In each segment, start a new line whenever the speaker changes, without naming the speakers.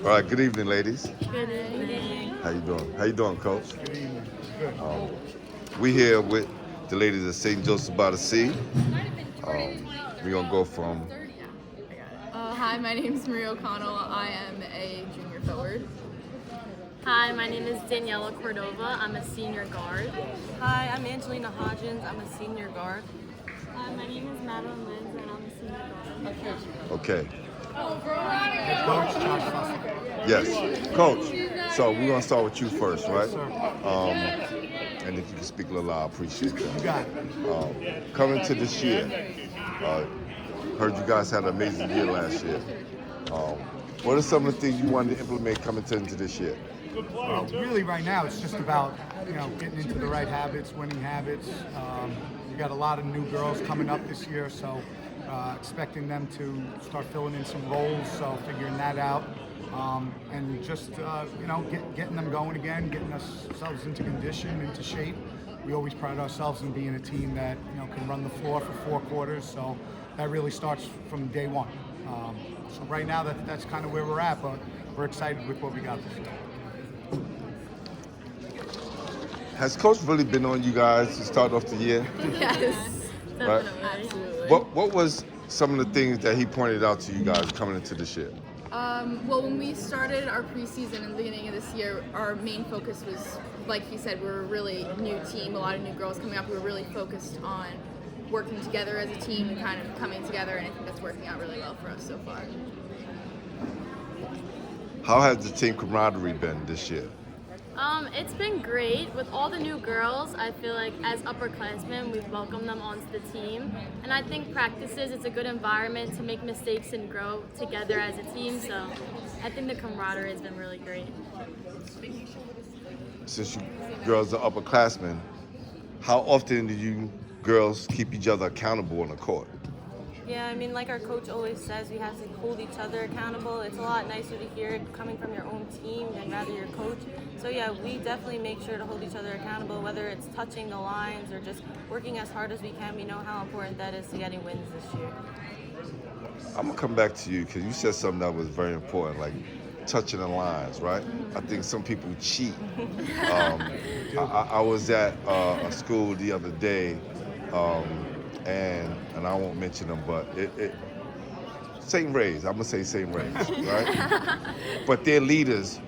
All right, good evening, ladies.
Good evening.
How you doing? How you doing, Coach?
Good evening. Good.
We here with the ladies at St. Joseph by the Sea. We're gonna go from
Hi, my name is Maria O'Connell. I am a junior forward.
Hi, my name is Daniela Cordova. I'm a senior guard.
Hi, I'm Angelina Hodgins. I'm a senior guard.
My name is Madeline Lenz, and I'm a senior guard.
okay.
Head coach, Josh Fussell.
Yes, Coach. So we're gonna start with you first, right?
Sir,
And if you can speak a little loud, I appreciate
you
that.
got it.
Coming to this year, heard you guys had an amazing year last year. What are some of the things you wanted to implement coming into this year?
Really, right now, it's just about getting into the right habits, winning habits. We got a lot of new girls coming up this year, so expecting them to start filling in some roles. So figuring that out, and just getting them going again, getting ourselves into condition, into shape. We always pride ourselves in being a team that can run the floor for 4 quarters. So that really starts from day one. So right now, that's kind of where we're at, but we're excited with what we got this year.
Has Coach really been on you guys to start off the year?
Yes,
Right?
absolutely.
What was some of the things that he pointed out to you guys coming into this year?
Well, when we started our preseason in the beginning of this year, our main focus was, like he said, we're a really new team, a lot of new girls coming up. We were really focused on working together as a team and kind of coming together, and I think that's working out really well for us so far.
How has the team camaraderie been this year?
It's been great. With all the new girls, I feel like as upperclassmen, we've welcomed them onto the team. And I think practices, it's a good environment to make mistakes and grow together as a team. So I think the camaraderie has been really great.
Since you girls are upperclassmen, how often do you girls keep each other accountable on the court?
Yeah, I mean, like our coach always says, we have to hold each other accountable. It's a lot nicer to hear it coming from your own team than rather your coach. So yeah, we definitely make sure to hold each other accountable, whether it's touching the lines or just working as hard as we can. We know how important that is to getting wins this year.
I'm gonna come back to you because you said something that was very important, like touching the lines, right? I think some people cheat. I was at a school the other day, and I won't mention them, but it St. Ray's, I'm gonna say St. Ray's, right? But their leaders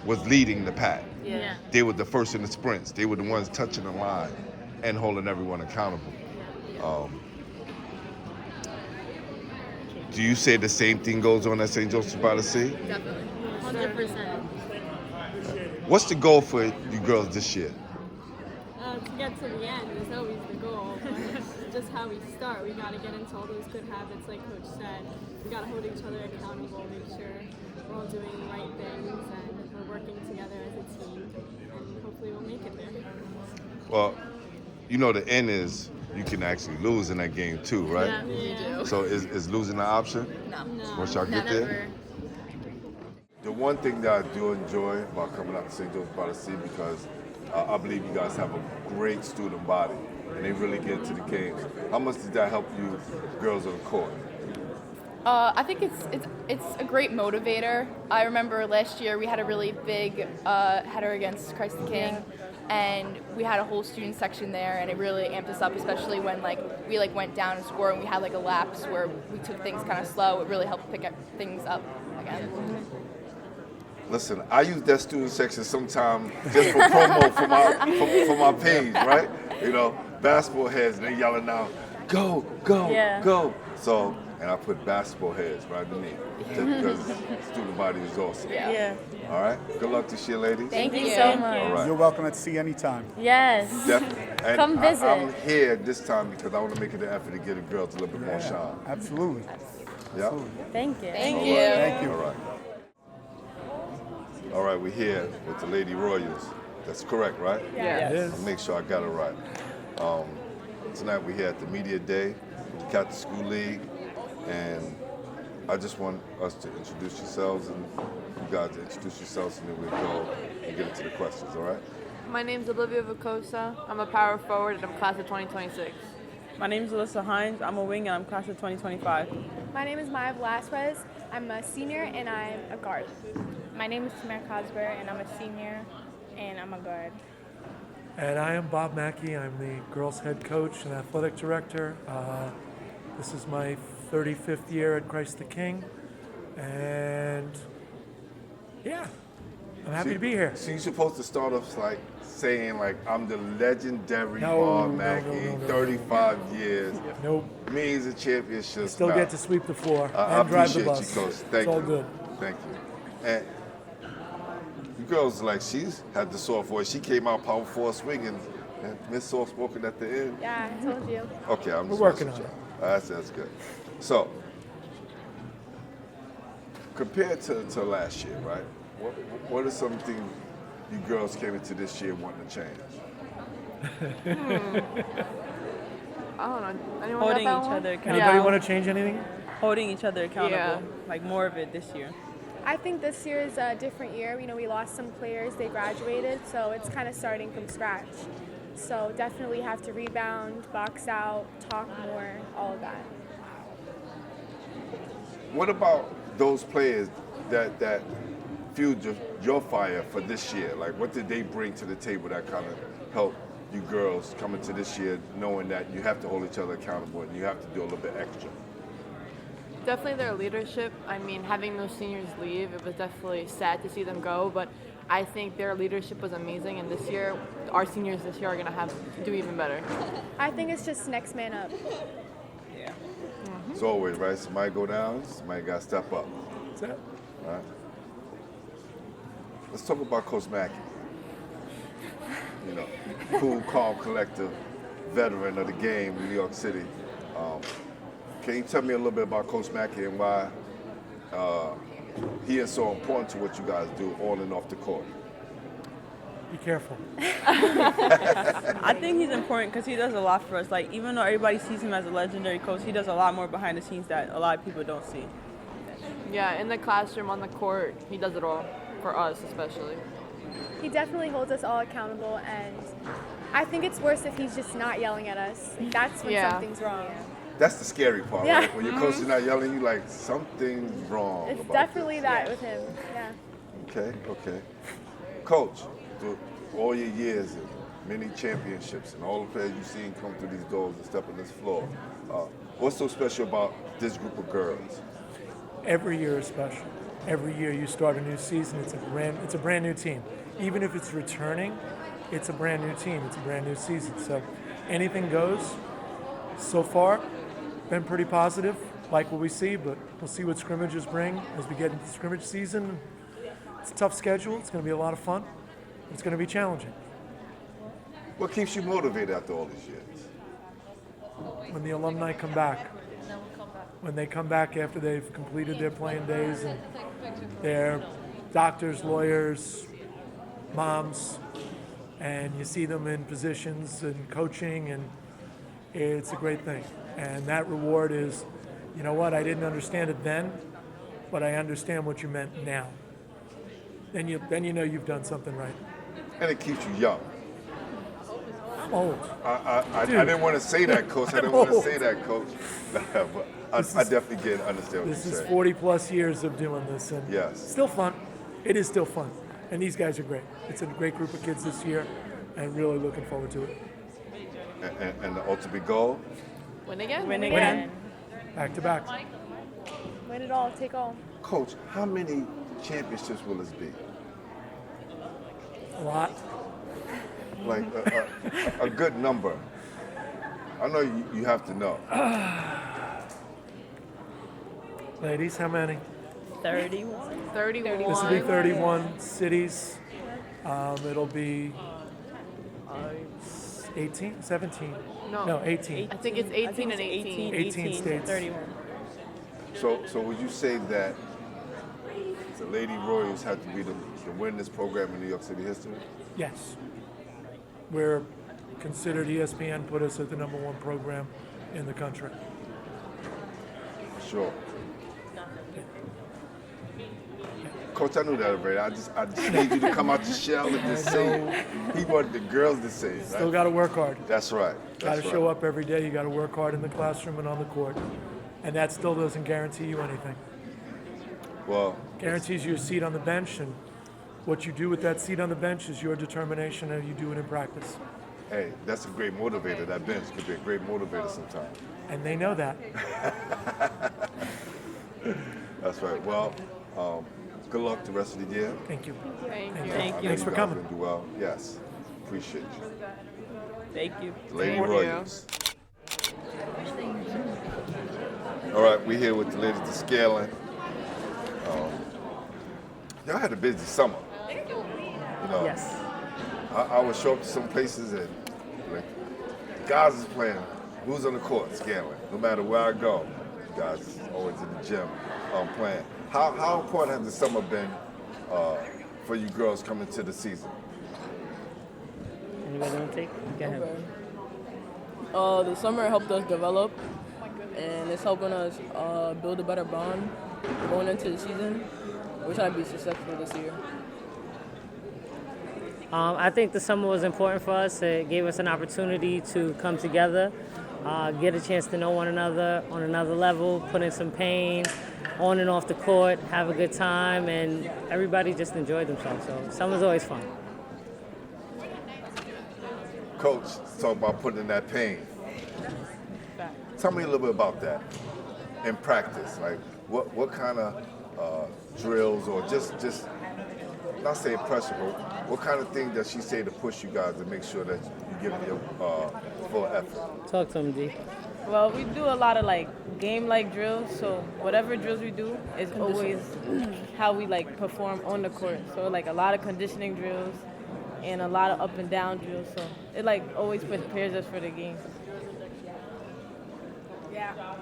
was leading the pack.
Yeah.
They were the first in the sprints. They were the ones touching the line and holding everyone accountable. Do you say the same thing goes on at St. Joseph by the Sea?
Definitely.
100%.
What's the goal for you girls this year?
To get to the end is always the goal, but just how we start, we got to get into all those good habits, like Coach said. We got to hold each other accountable, make sure we're all doing the right things, and we're working together as a team, and hopefully we'll make it there.
Well, the end is you can actually lose in that game too, right?
Yeah.
You do.
So is losing an option
No.
once y'all get there?
Never.
The one thing that I do enjoy about coming out to St. Joseph by the Sea, because I believe you guys have a great student body and they really get into the games. How much did that help you girls on the court?
I think it's a great motivator. I remember last year we had a really big header against Christ the King, and we had a whole student section there, and it really amped us up, especially when we went down and scored, and we had a lapse where we took things kind of slow. It really helped pick things up again.
Listen, I use that student section sometime just for promo for my page, right? Basketball heads, and they yelling out, go, go, go. So, and I put basketball heads right underneath, just because student body is awesome.
Yeah.
All right? Good luck this year, ladies.
Thank you so much.
All right.
You're welcome at sea anytime.
Yes.
Definitely. And
Come visit.
I'm here this time because I want to make it an effort to get the girls a little bit more shine.
Absolutely.
Yeah?
Thank you.
Thank you.
Thank you.
All right. All right, we're here with the Lady Royals. That's correct, right?
Yes.
I'll make sure I got it right. Tonight we're here at the Media Day with the Catholic School League, and I just want us to introduce yourselves, and you guys to introduce yourselves, and then we'll go and get into the questions, all right?
My name's Olivia Vicosa. I'm a power forward and I'm class of 2026. My name is Alyssa Hines. I'm a wing and I'm class of 2025.
My name is Maya Velasquez. I'm a senior and I'm a guard.
My name is Tamara Cosber and I'm a senior and I'm a guard.
And I am Bob Mackey. I'm the girls' head coach and athletic director. This is my 35th year at Christ the King. And yeah, I'm happy to be here.
So you're supposed to start off like saying like I'm the legendary
No,
Bob
no,
Mackey,
no, no,
35 years.
Nope.
Means a championship.
Still get to sweep the floor
I
and drive the
appreciate
bus.
you, Coach. Thank
It's
you.
all good.
Thank you. And you girls, like, she's had the soft voice. She came out power forward swinging and Miss Soft spoken at the end.
Yeah, I told you.
Okay, I'm
We're
just
working
messing
on
with you. That's good. So, compared to last year, right? What are some things you girls came into this year wanting to change?
I don't know. Anyone
Holding
got that
each
one?
other accountable.
Anybody want to change anything?
Holding each other accountable.
Yeah.
Like more of it this year.
I think this year is a different year. You know, we lost some players, they graduated, so it's kind of starting from scratch. So definitely have to rebound, box out, talk more, all of that.
What about those players that fueled your fire for this year? Like, what did they bring to the table that kind of helped you girls come into this year knowing that you have to hold each other accountable and you have to do a little bit extra?
Definitely their leadership. I mean, having those seniors leave, it was definitely sad to see them go, but I think their leadership was amazing, and this year, our seniors this year are going to have to do even better.
I think it's just next man up.
Yeah.
It's always, right? Somebody go down, somebody got to step up.
That's it.
All right? Let's talk about Coach Mackey. You know, cool, calm, collective veteran of the game in New York City. Can you tell me a little bit about Coach Mackey and why he is so important to what you guys do on and off the court?
Be careful.
I think he's important because he does a lot for us. Like, even though everybody sees him as a legendary coach, he does a lot more behind the scenes that a lot of people don't see.
Yeah, in the classroom, on the court, he does it all, for us especially.
He definitely holds us all accountable, and I think it's worse if he's just not yelling at us. That's when
Yeah.
something's wrong.
That's the scary part,
Yeah.
right? When your coach is not yelling, you like, something's wrong.
It's
about
definitely
this.
that with him. Yeah.
Okay. Coach, through all your years and many championships and all the players you've seen come through these doors and step on this floor, what's so special about this group of girls?
Every year is special. Every year you start a new season, it's a brand new team. Even if it's returning, it's a brand new team. It's a brand new season. So anything goes. So far, been pretty positive, like what we see, but we'll see what scrimmages bring as we get into scrimmage season. It's a tough schedule. It's going to be a lot of fun. It's going to be challenging.
What keeps you motivated after all these years?
When the alumni come back. When they come back after they've completed their playing days and they're doctors, lawyers, moms, and you see them in positions and coaching, and it's a great thing. And that reward is, you know what, I didn't understand it then, but I understand what you meant now. Then you know you've done something right.
And it keeps you young.
I'm old.
I
Dude.
didn't want to say that, Coach. I didn't
I'm
want to
old.
say that, Coach. But I definitely understand what
This
you're
is
saying.
40 plus years of doing this, and
Yes.
still fun. It is still fun. And these guys are great. It's a great group of kids this year, and really looking forward to it.
And the ultimate goal?
Win again?
Win
Winning.
again.
Back to back.
Win it all, take all.
Coach, how many championships will this be?
A lot.
Like a good number. I know you have to know.
Ladies, how many?
31.
31.
This will be 31 cities. It'll be 18, 17. No, 18.
I think it's 18 and 18.
18 states.
31.
So would you say that the Lady Royals have to be the winningest program in New York City history?
Yes. We're considered, ESPN put us at the #1 program in the country.
Sure. Coach, I knew that already. I just need you to come out your shell and just say it. He wanted the girls to say it, right?
Still got to work hard.
That's right.
Got to show up every day. You got to work hard in the classroom and on the court. And that still doesn't guarantee you anything.
Well,
guarantees you a seat on the bench, and what you do with that seat on the bench is your determination and you do it in practice.
hey, that's a great motivator. That bench could be a great motivator sometimes.
And they know that.
That's right. Well, good luck the rest of the year.
Thank you.
Thank you.
I know
Thanks for
guys
coming.
are gonna do well. Yes. Appreciate you.
Thank you.
Lady Williams. All right, we're here with the ladies of scaling. Y'all had a busy summer. You know,
Yes.
I would show up to some places and like, guys is playing. Who's on the court? Scaling. No matter where I go, guys is always in the gym playing. How important has the summer been for you girls coming to the season?
Anybody want to take? Go ahead.
The summer helped us develop, and it's helping us build a better bond going into the season. We're trying to be successful this year.
I think the summer was important for us. It gave us an opportunity to come together, get a chance to know one another on another level, put in some pain, on and off the court, have a good time, and everybody just enjoyed themselves. So summer's always fun.
Coach, talk about putting in that pain. Tell me a little bit about that in practice. Like, what kind of drills or just not saying pressure, but what kind of thing does she say to push you guys to make sure that you give your full effort?
Talk to him, D.
Well, we do a lot of game-like drills, so whatever drills we do is always how we perform on the court. So a lot of conditioning drills and a lot of up and down drills. So it always prepares us for the game.
Yeah.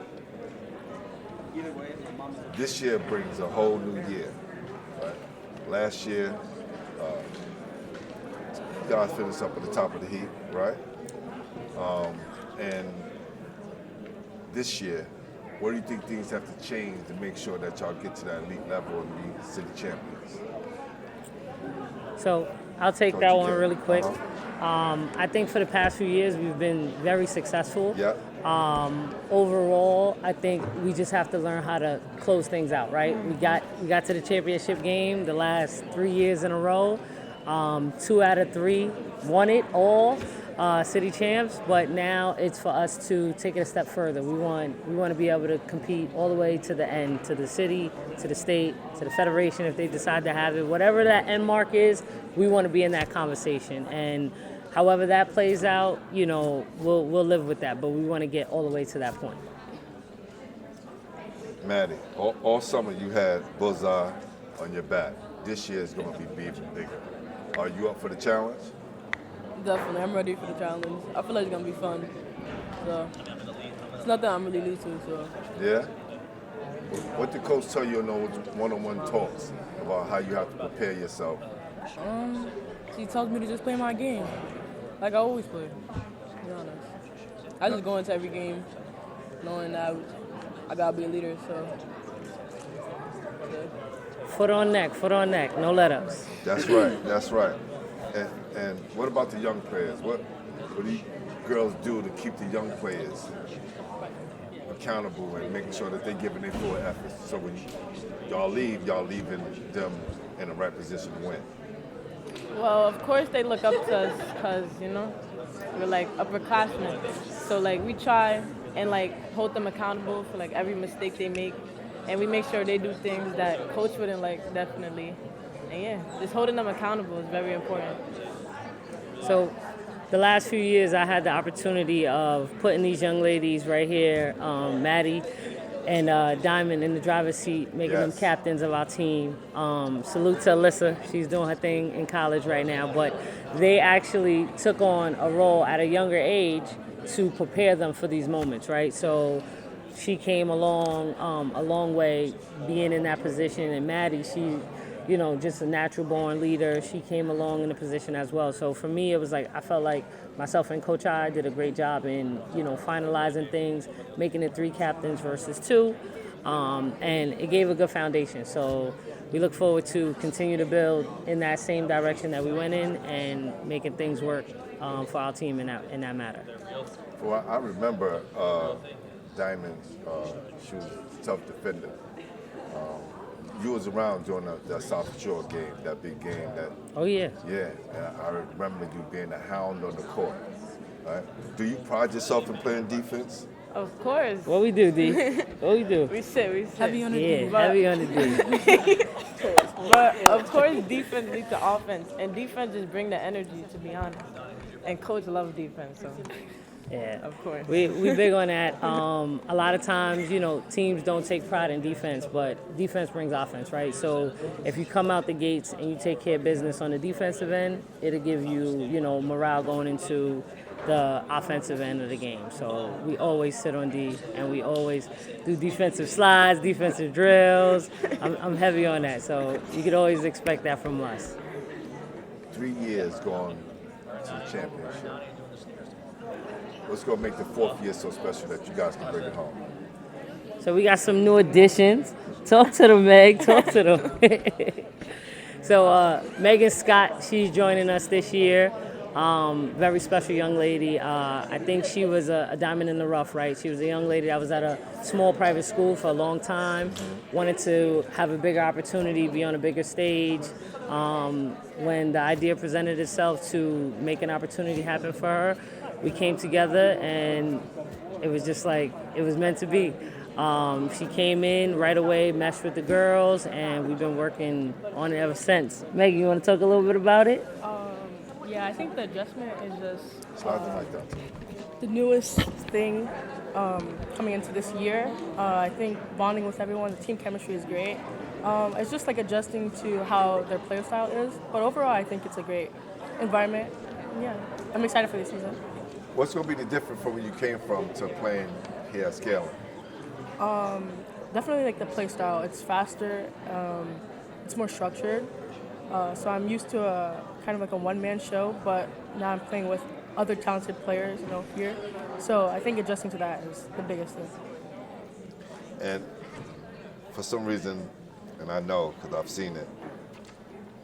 This year brings a whole new year. Right? Last year, you guys finished up at the top of the heap, right? And this year, what do you think things have to change to make sure that y'all get to that elite level and be city champions?
So I'll take that one really quick. I think for the past few years we've been very successful.
Yeah.
Overall, I think we just have to learn how to close things out, right? We got to the championship game the last 3 years in a row. 2 out of 3 won it all, city champs. But now it's for us to take it a step further. We want to be able to compete all the way to the end, to the city, to the state, to the federation if they decide to have it. Whatever that end mark is, we want to be in that conversation. And however that plays out, we'll live with that. But we want to get all the way to that point.
Maddie, all summer you had bullseye on your back. This year is going to be even bigger. Are you up for the challenge?
Definitely, I'm ready for the challenge. I feel like it's gonna be fun. So it's nothing I'm really new to. So
Yeah? What did coach tell you in those one-on-one talks about how you have to prepare yourself?
he tells me to just play my game, like I always play. To be honest, I just go into every game knowing that I gotta be a leader. So yeah.
Foot on neck, no let-ups.
That's right. And what about the young players? What do you girls do to keep the young players accountable and making sure that they're giving their full effort? So when y'all leaving them in the right position to win.
Well, of course they look up to us because, we're upperclassmen. So we try and hold them accountable for every mistake they make. And we make sure they do things that coach wouldn't like, definitely. And yeah, just holding them accountable is very important.
So the last few years I had the opportunity of putting these young ladies right here, Maddie and Diamond in the driver's seat, making them captains of our team. Salute to Alyssa. She's doing her thing in college right now. But they actually took on a role at a younger age to prepare them for these moments, right? So she came along a long way being in that position. And Maddie, she, just a natural born leader. She came along in the position as well. So for me, it was I felt like myself and Coach I did a great job in, finalizing things, making it 3 captains versus 2. And it gave a good foundation. So we look forward to continue to build in that same direction that we went in and making things work for our team in that matter.
Well, I remember Diamond. She was a tough defender. You was around during that South Shore game, that big game.
Oh yeah.
Yeah, and I remember you being a hound on the court. Right? Do you pride yourself in playing defense?
Of course.
What we do, D? What we do?
We sit.
Heavy on the
Yeah,
D.
heavy on the D.
But of course, defense leads to offense, and defense just bring the energy, to be honest. And coach loves defense, so
Yeah,
of course.
we big on that. A lot of times, teams don't take pride in defense, but defense brings offense, right? So if you come out the gates and you take care of business on the defensive end, it'll give you, morale going into the offensive end of the game. So we always sit on D, and we always do defensive slides, defensive drills. I'm heavy on that, so you could always expect that from us.
3 years going to the championship. What's going to make the 4th year so special that you guys can bring it home?
So we got some new additions. Talk to them, Meg. Talk to them. So Megan Scott, she's joining us this year. Very special young lady. I think she was a diamond in the rough, right? She was a young lady that was at a small private school for a long time, wanted to have a bigger opportunity, be on a bigger stage. When the idea presented itself to make an opportunity happen for her, we came together and it was just like, it was meant to be. She came in right away, meshed with the girls, and we've been working on it ever since. Megan, you want to talk a little bit about it?
Yeah, I think the adjustment is just
Like that.
the newest thing coming into this year. I think bonding with everyone, the team chemistry is great. It's just like adjusting to how their play style is. But overall, I think it's a great environment. Yeah, I'm excited for this season.
What's going to be the difference from where you came from to playing here at Scaling?
Definitely like the play style. It's faster. It's more structured. So I'm used to a kind of like a one-man show, but now I'm playing with other talented players, here. So I think adjusting to that is the biggest thing.
And for some reason, and I know because I've seen it,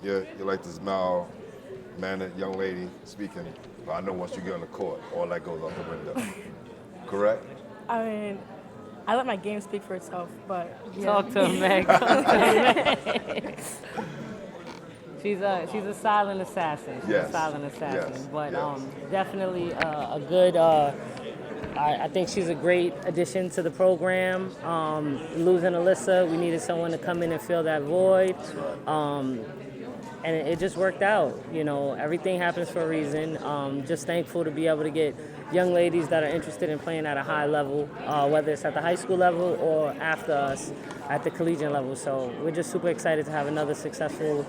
you're like this mild-mannered young lady speaking, but I know once you get on the court, all that goes out the window. Correct?
I mean, I let my game speak for itself, but yeah.
Talk to him, Meg. Talk to him, Meg. She's a silent assassin. She's a silent assassin.
Yes.
But
Yes.
definitely a good. I think she's a great addition to the program. Losing Alyssa, we needed someone to come in and fill that void. And it just worked out. Everything happens for a reason. Just thankful to be able to get young ladies that are interested in playing at a high level, whether it's at the high school level or after us at the collegiate level. So we're just super excited to have another successful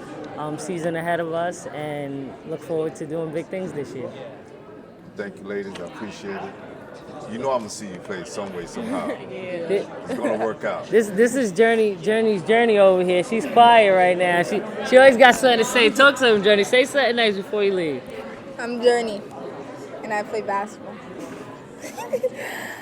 season ahead of us and look forward to doing big things this year.
Thank you, ladies. I appreciate it. I'm going to see you play some way, somehow.
Yeah.
It's going to work out.
This is Journey's Journey over here. She's quiet right now. She always got something to say. Talk to him, Journey. Say something nice before you leave.
I'm Journey, and I play basketball.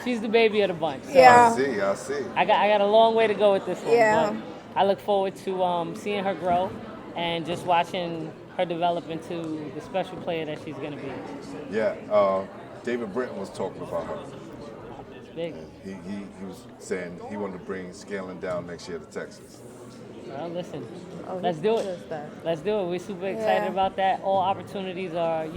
She's the baby of the bunch. So
Yeah.
I see.
I got a long way to go with this one.
Yeah.
But I look forward to seeing her grow and just watching her develop into the special player that she's going to be.
Yeah. David Britton was talking about her.
It's big.
He was saying he wanted to bring Scaling down next year to Texas.
Well, listen, let's do it. Let's do it. We're super excited about that. All opportunities are,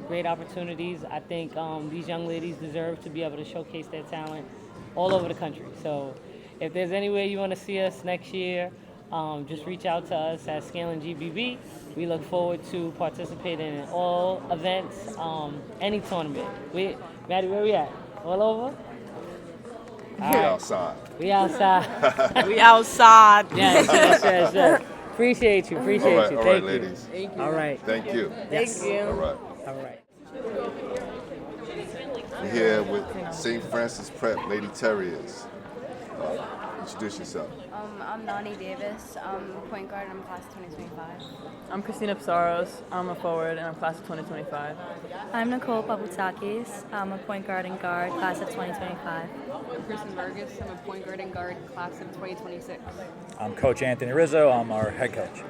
great opportunities. I think these young ladies deserve to be able to showcase their talent all over the country. So if there's any way you want to see us next year, just reach out to us at Scaling GBB. We look forward to participating in all events, any tournament. Maddie, where we at? All over?
We outside.
We outside.
We outside.
Yes. Appreciate you.
All right,
Thank you.
ladies.
Thank you.
All right.
Thank you.
Thank you.
All right.
All right.
We're here with St. Francis Prep Lady Terriers. Introduce yourself.
I'm Nani Davis. I'm point guard and I'm class of 2025.
I'm Christina Psaros. I'm a forward and I'm class of 2025.
I'm Nicole Paputakis. I'm a point guard and guard, class of 2025.
I'm Kristen Vargas. I'm a point guard and guard, class of 2026.
I'm Coach Anthony Rizzo. I'm our head coach.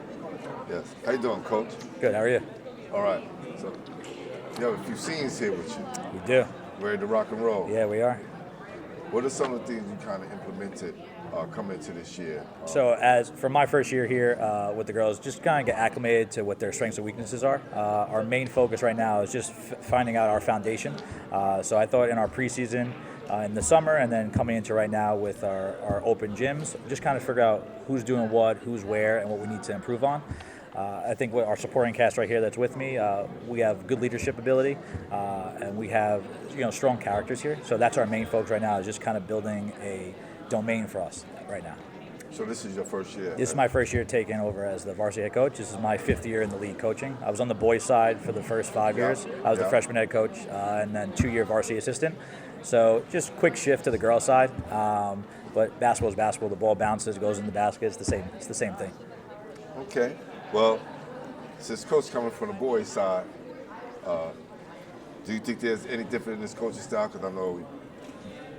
Yes. How you doing, Coach?
Good. How are you?
All right. So, you have a few scenes here with you.
We do.
Ready to rock and roll?
Yeah, we are.
What are some of the things you kind of implemented coming into this year?
So, as for my first year here with the girls, just kind of get acclimated to what their strengths and weaknesses are. Our main focus right now is just finding out our foundation. So, I thought in our preseason, in the summer, and then coming into right now with our open gyms, just kind of figure out who's doing what, who's where, and what we need to improve on. I think with our supporting cast right here that's with me, we have good leadership ability, and we have strong characters here. So that's our main focus right now, is just kind of building a domain for us right now.
So this is your first year?
This is my first year taking over as the varsity head coach. This is my 5th year in the league coaching. I was on the boys side for the first 5 years. I was the freshman head coach, and then 2-year varsity assistant. So just quick shift to the girl side, but basketball is basketball. The ball bounces, goes in the basket. It's the same. It's the same thing.
Okay. Well, since Coach coming from the boys' side, do you think there's any different in this coaching style? Because I know you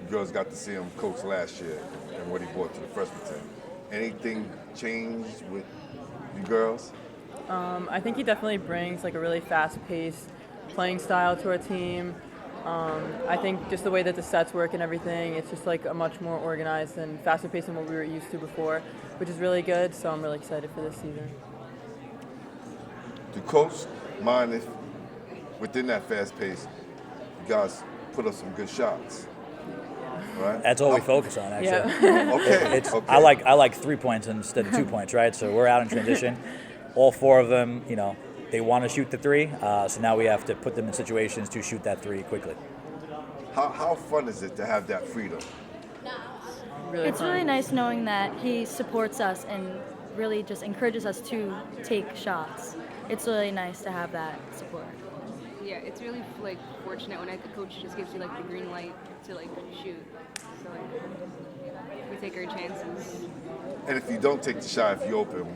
girls got to see him coach last year and what he brought to the freshman team. Anything changed with you girls?
I think he definitely brings like a really fast-paced playing style to our team. I think just the way that the sets work and everything, it's just like a much more organized and faster paced than what we were used to before, which is really good. So I'm really excited for this season.
Do Coach mind if within that fast pace, you guys put up some good shots? Right?
That's all we focus on, actually.
Yeah.
Okay.
Okay. I like 3 points instead of 2 points, right? So we're out in transition. All 4 of them, they want to shoot the 3, so now we have to put them in situations to shoot that 3 quickly.
How fun is it to have that freedom?
It's really nice knowing that he supports us and really just encourages us to take shots. It's really nice to have that support.
Yeah, it's really fortunate when the coach just gives you the green light to shoot. So we take our chances.
And if you don't take the shot, if you open,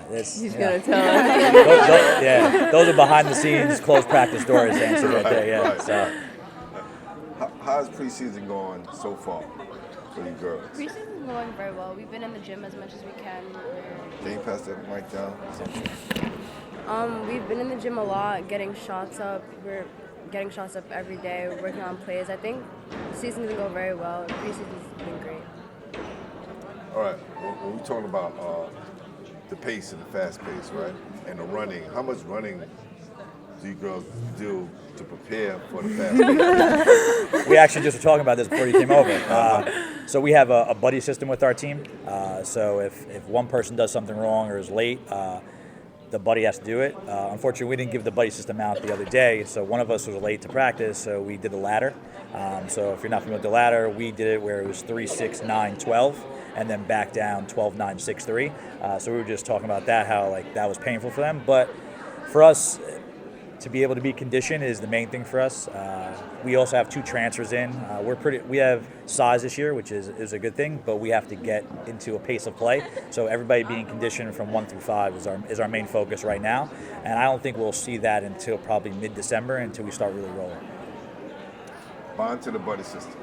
he's gonna tell us.
Those are behind the scenes, closed practice doors answer right there. Yeah.
Right.
So.
How's preseason going so far for you girls?
Preseason's going very well. We've been in the gym as much as we can.
Can you pass that mic down?
We've been in the gym a lot, getting shots up. We're getting shots up every day, working on plays. I think the season's going to go very well. Preseason's been great.
All right. When we're talking about the pace and the fast pace, right, and the running, how much running do you girls do to prepare for the fast pace?
We actually just were talking about this before you came over. So we have a buddy system with our team. So if one person does something wrong or is late, the buddy has to do it. Unfortunately, we didn't give the buddy system out the other day, so one of us was late to practice, so we did the ladder. So if you're not familiar with the ladder, we did it where it was 3, 6, 9, 12, and then back down 12, 9, 6, 3. So we were just talking about that, how that was painful for them. But for us, to be able to be conditioned is the main thing for us. We also have 2 transfers in. We have size this year, which is a good thing, but we have to get into a pace of play. So everybody being conditioned from 1 through 5 is our main focus right now. And I don't think we'll see that until probably mid-December, until we start really rolling.
Bond to the buddy system.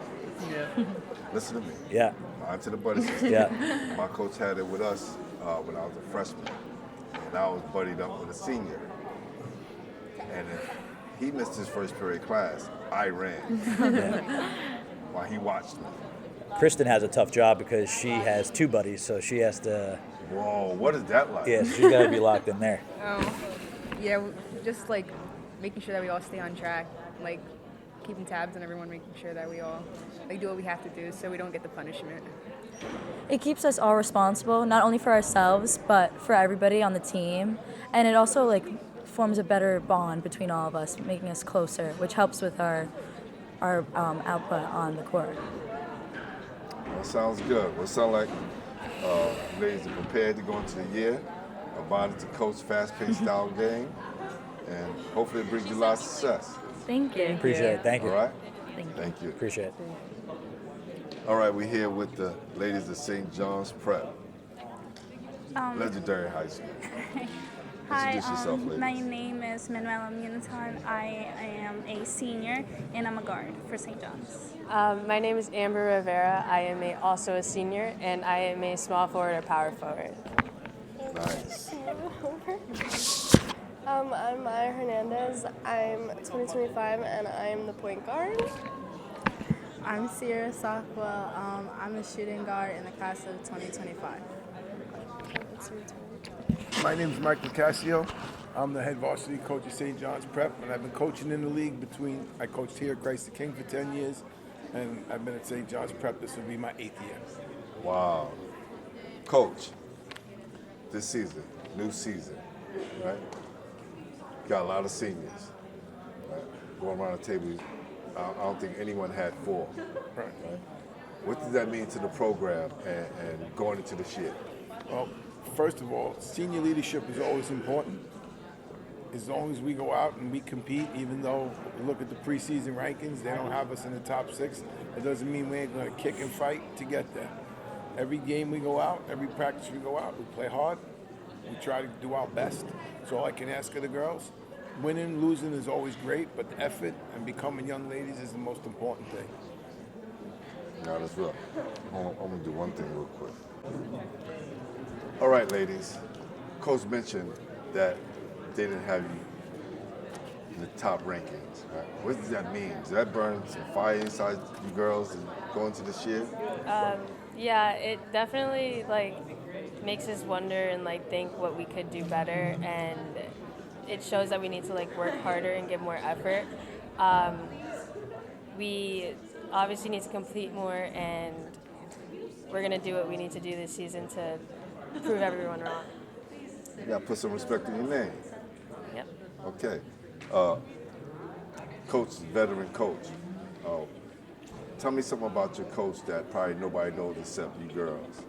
Yeah.
Listen to me.
Yeah.
Bond to the buddy system.
Yeah.
My coach had it with us when I was a freshman, and I was buddied up with a senior. And if he missed his first period class, I ran while he watched me.
Kristen has a tough job because she has 2 buddies, so she has to.
Whoa, what is that like?
Yeah, she's got to be locked in there.
Yeah, just making sure that we all stay on track, keeping tabs on everyone, making sure that we all do what we have to do so we don't get the punishment.
It keeps us all responsible, not only for ourselves, but for everybody on the team. And it also forms a better bond between all of us, making us closer, which helps with our output on the court.
Well, sounds good. Well, it sounds like ladies are prepared to go into the year, bonded to coach fast-paced style game, and hopefully it brings you a lot of success.
Thank you.
Appreciate it. Thank you.
All right?
Thank you.
Thank you.
Appreciate it.
All right, we're here with the ladies of St. John's Prep, legendary high school.
Hi,
Introduce yourself, ladies.
my name is Manuela Muniton. I am a senior and I'm a guard for St. John's.
My name is Amber Rivera. I am also a senior, and I am a small forward or power forward.
Nice.
I'm Maya Hernandez. I'm 2025 and I am the point guard.
I'm Sierra Sakwa. I'm a shooting guard in the class of 2025.
My name is Mike Cassio. I'm the head varsity coach at St. John's Prep, and I've been coaching in the league I coached here at Christ the King for 10 years, and I've been at St. John's Prep. This will be my 8th year.
Wow. Coach, this season, new season, right? Got a lot of seniors. Right? Going around the table, I don't think anyone had 4. Right? What does that mean to the program and going into this year?
Well, first of all, senior leadership is always important. As long as we go out and we compete, even though we look at the preseason rankings, they don't have us in the top 6, it doesn't mean we ain't going to kick and fight to get there. Every game we go out, every practice we go out, we play hard. We try to do our best. That's all I can ask of the girls. Winning, losing is always great, but the effort and becoming young ladies is the most important thing.
Yeah, that's real. I'm going to do one thing real quick. All right, ladies. Coach mentioned that they didn't have you in the top rankings. Right? What does that mean? Does that burn some fire inside you girls and going into this year?
Yeah, it definitely makes us wonder and think what we could do better, and it shows that we need to work harder and give more effort. We obviously need to compete more, and we're gonna do what we need to do this season to prove everyone wrong.
You got to put some respect in your name.
Yep.
Okay. Coach, veteran coach. Tell me something about your coach that probably nobody knows except you girls.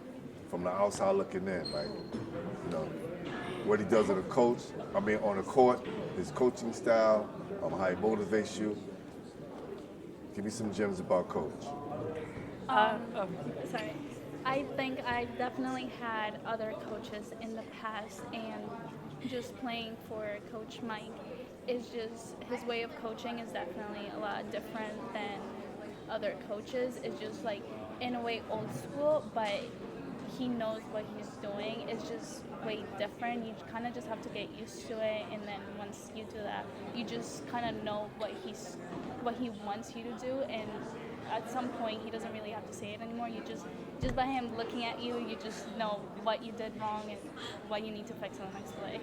From the outside looking in, what he does on the court, his coaching style, how he motivates you. Give me some gems about Coach.
Sorry. I think I definitely had other coaches in the past, and just playing for Coach Mike is just, his way of coaching is definitely a lot different than other coaches. It's just in a way old school, but he knows what he's doing. It's just way different. You kind of just have to get used to it, and then once you do that, you just kind of know what he wants you to do, and at some point he doesn't really have to say it anymore. You just by him looking at you, you just know what you did wrong and what you need to fix on the next play.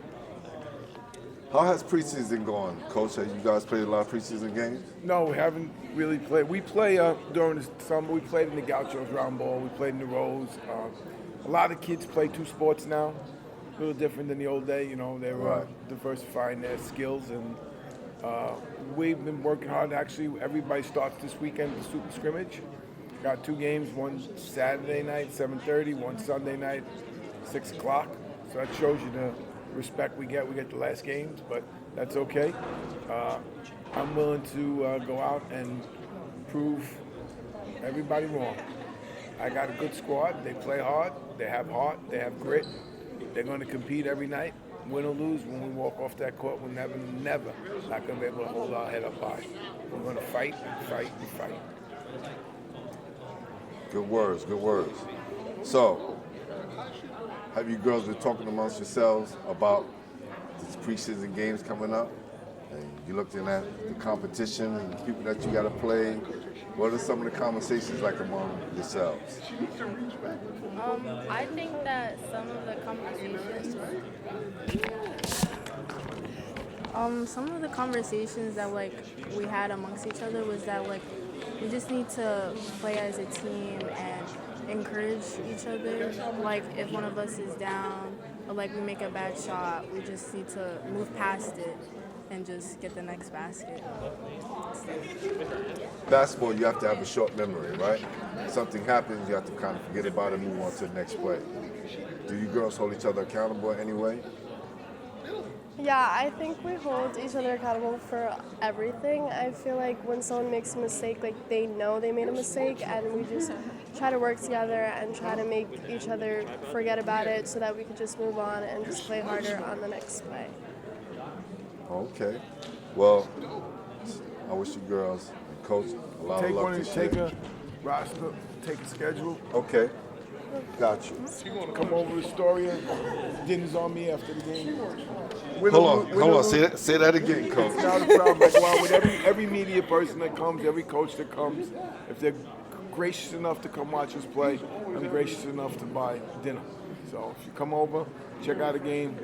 How has preseason gone, Coach? Have you guys played a lot of preseason games?
No, we haven't really played. We play during the summer. We played in the Gauchos round ball. We played in the Rose. A lot of kids play 2 sports now. A little different than the old day. They were diversifying their skills, and we've been working hard. Actually, everybody starts this weekend with super scrimmage. Got 2 games, one Saturday night, 7:30, one Sunday night, 6 o'clock. So that shows you the respect we get. We get the last games, but that's okay. I'm willing to go out and prove everybody wrong. I got a good squad. They play hard. They have heart. They have grit. They're going to compete every night. Win or lose, when we walk off that court, we're never not going to be able to hold our head up high. We're going to fight and fight and fight.
Good words, good words. So, have you girls been talking amongst yourselves about these preseason games coming up? And you looking at the competition and the people that you got to play. What are some of the conversations like among yourselves?
I think that some of the conversations that we had amongst each other was that we just need to play as a team and encourage each other. If one of us is down or we make a bad shot, we just need to move past it and just get the next basket.
Basketball, you have to have a short memory, right? Something happens, you have to kind of forget about it and move on to the next play. Do you girls hold each other accountable in any way?
Yeah, I think we hold each other accountable for everything. I feel like when someone makes a mistake, they know they made a mistake, and we just try to work together and try to make each other forget about it so that we could just move on and just play harder on the next play.
Okay. Well, I wish you girls and coach a lot of luck this year.
Take a roster, take a schedule.
Okay. Got you.
Come over to Astoria. Dinner's on me after the game.
Hold on. Say that again, coach.
It's not a problem. Like, well, with every media person that comes, every coach that comes, if they're gracious enough to come watch us play, I'm gracious enough to buy dinner. So if you come over, check out a game,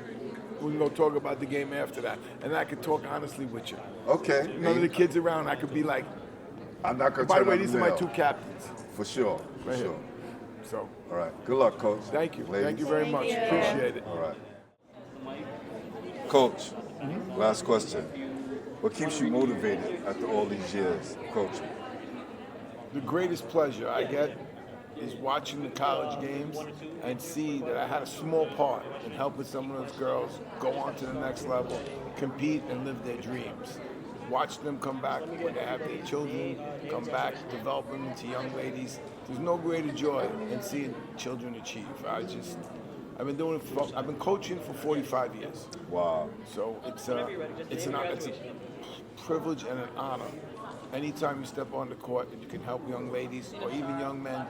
we can go talk about the game after that. And I can talk honestly with you.
Okay.
None of the kids around, I could be like,
I'm not going to
by the
turn
way,
on
these
the
are my
mail.
2 captains.
For sure. For
Right
sure.
here. So.
All right. Good luck, coach.
Thank you.
Ladies.
Thank you very much. Appreciate it.
All right. Coach, last question. What keeps you motivated after all these years of coaching?
The greatest pleasure I get is watching the college games and see that I had a small part in helping some of those girls go on to the next level, compete, and live their dreams. Watch them come back when they have their children, come back, develop them into young ladies. There's no greater joy than seeing children achieve. I've been coaching for 45 years.
Wow.
So it's a privilege and an honor. Anytime you step on the court and you can help young ladies or even young men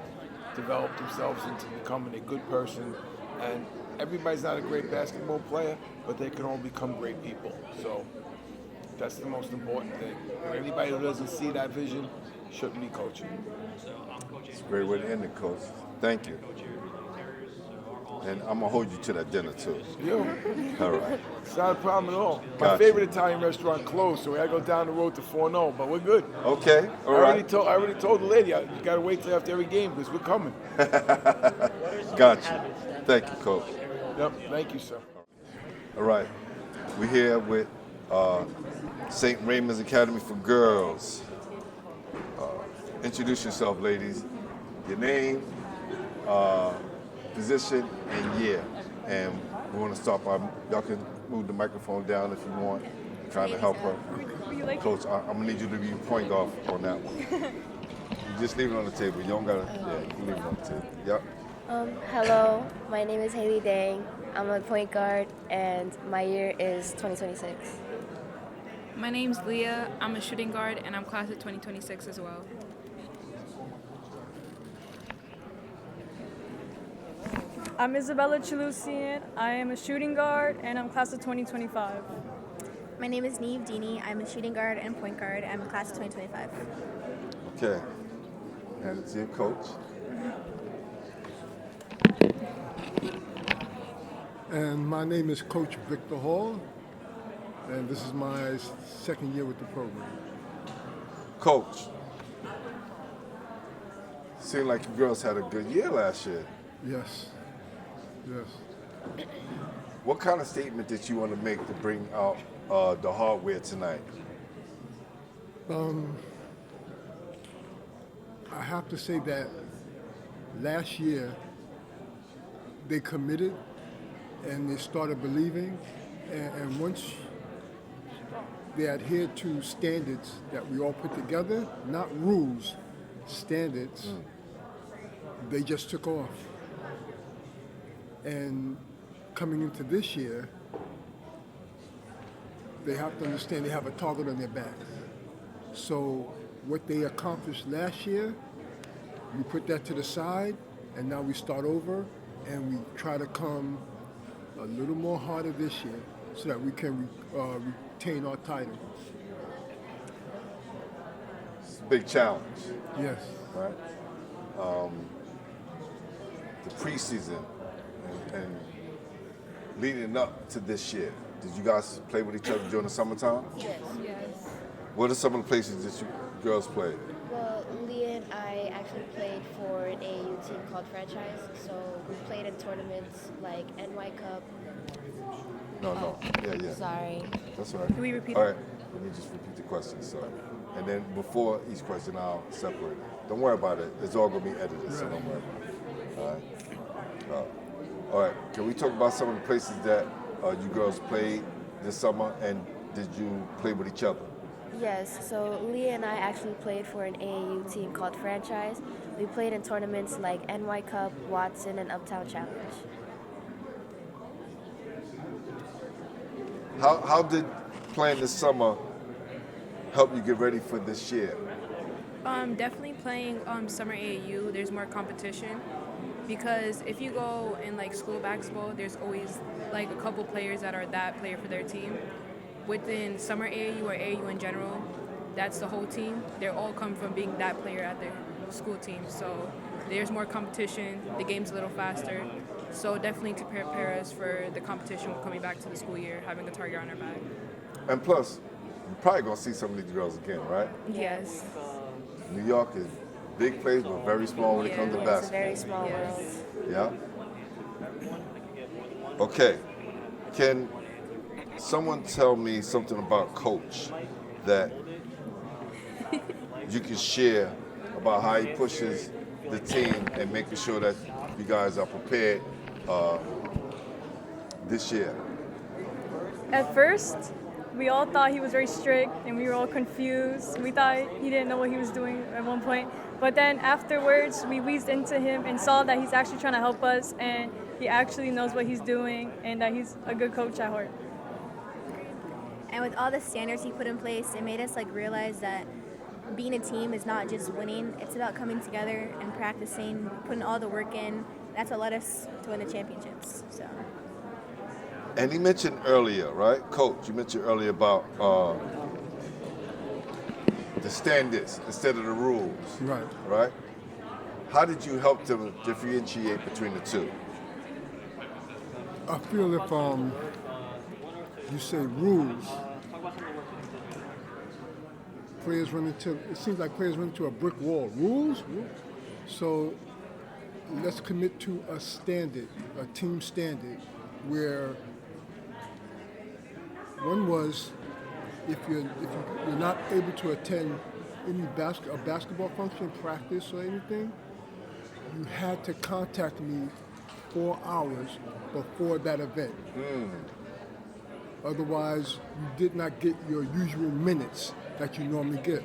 develop themselves into becoming a good person. And everybody's not a great basketball player, but they can all become great people. So that's the most important thing. And anybody who doesn't see that vision shouldn't be coaching.
It's a great way to end it, coach. Thank you. And I'm going to hold you to that dinner, too.
Yeah.
All right.
It's not a problem at all. My
Gotcha.
favorite Italian restaurant closed, so we got to go down the road to 4-0, but we're good.
Okay. All
I
right.
already told the lady, you got to wait till after every game because we're coming.
Got you. Thank you, coach.
Yep. Thank you, sir.
All right. We're here with St. Raymond's Academy for Girls. Introduce yourself, ladies. Your name, position, and year. And we want to start by, y'all can move the microphone down if you want, trying to help her. Coach, I'm going to need you to be point guard on that one. You just leave it on the table. You don't got to, yeah, you can leave it on the table. Yep.
Hello, my name is Haley Dang. I'm a point guard, and my year is 2026.
My name's Leah. I'm a shooting guard, and I'm class of 2026 as well.
I'm Isabella Chalusian. I am a shooting guard, and I'm class of 2025.
My name is Neve Dini. I'm a shooting guard and point guard. I'm a class of 2025.
Okay. And it's your coach.
And my name is Coach Victor Hall, and this is my second year with the program.
Coach, seemed like you girls had a good year last year.
Yes, yes.
What kind of statement did you want to make to bring out the hardware tonight?
I have to say that last year they committed and they started believing, and once they adhered to standards that we all put together, not rules, standards, they just took off. And coming into this year, they have to understand they have a target on their back. So what they accomplished last year, we put that to the side, and now we start over, and we try to come a little more harder this year so that we can retain our title.
It's a big challenge.
Yes.
Right? The preseason and leading up to this year, did you guys play with each other during the summertime?
Yes.
What are some of the places that you girls played?
Well, Leah and I actually played for an AAU team called Franchise, so we played in tournaments like NY Cup.
No. Yeah.
Sorry.
That's all right.
Can we repeat
All
it?
right. Let me just repeat the question. So, and then before each question, I'll separate. Don't worry about it. It's all going to be edited, so don't worry about it. All right. All right. Can we talk about some of the places that you girls played this summer, and did you play with each other?
Yes, so Leah and I actually played for an AAU team called Franchise. We played in tournaments like NY Cup, Watson, and Uptown Challenge.
How did playing this summer help you get ready for this year?
Definitely playing summer AAU. There's more competition because if you go in like school basketball, there's always like a couple players that are that player for their team. Within summer AAU or AAU in general, that's the whole team. They all come from being that player at their school team. So there's more competition. The game's a little faster. So definitely to prepare us for the competition coming back to the school year, having a target on our back.
And plus, you're probably gonna see some of these girls again, right?
Yes.
New York is a big place, but very small when it comes to
It's a
basketball.
very small world.
Yeah. Okay. Can someone tell me something about Coach that you can share about how he pushes the team and making sure that you guys are prepared this year?
At first, we all thought he was very strict and we were all confused. We thought he didn't know what he was doing at one point. But then afterwards, we eased into him and saw that he's actually trying to help us and he actually knows what he's doing and that he's a good coach at heart.
And with all the standards he put in place, it made us realize that being a team is not just winning. It's about coming together and practicing, putting all the work in. That's what led us to win the championships. So.
And he mentioned earlier, right, Coach? You mentioned earlier about the standards instead of the rules.
Right.
Right? How did you help them differentiate between the two?
I feel if you say rules, it seems like players run into a brick wall. Rules? So let's commit to a standard, a team standard, where one was if you're not able to attend any basketball function, practice, or anything, you had to contact me 4 hours before that event. Otherwise, you did not get your usual minutes that you normally get.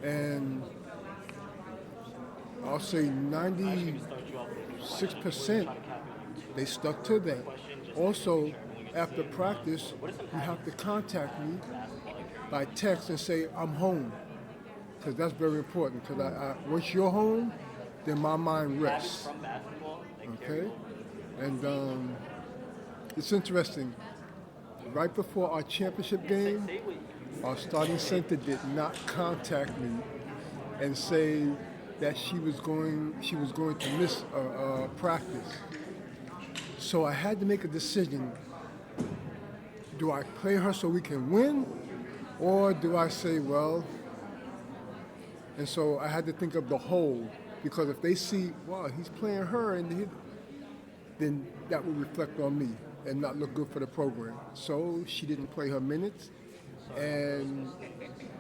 And I'll say 96%, they stuck to that. Also, after practice, you have to contact me by text and say, I'm home. Because that's very important. Because once you're home, then my mind rests. Okay? And it's interesting. Right before our championship game, our starting center did not contact me and say that she was going to miss practice. So I had to make a decision. Do I play her so we can win, or do I say, well? And so I had to think of the whole, because if they see, wow, he's playing her, then that would reflect on me and not look good for the program. So she didn't play her minutes, and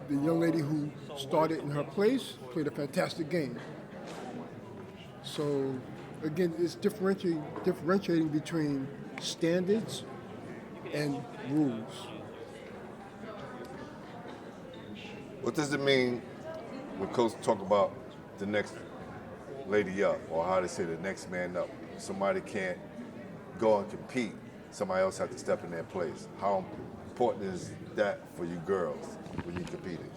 the young lady who started in her place played a fantastic game. So again, it's differentiating between standards and rules.
What does it mean when Coach talk about the next lady up, or how they say the next man up? Somebody can't go and compete. Somebody else has to step in their place. How important is that for you girls when you're competing?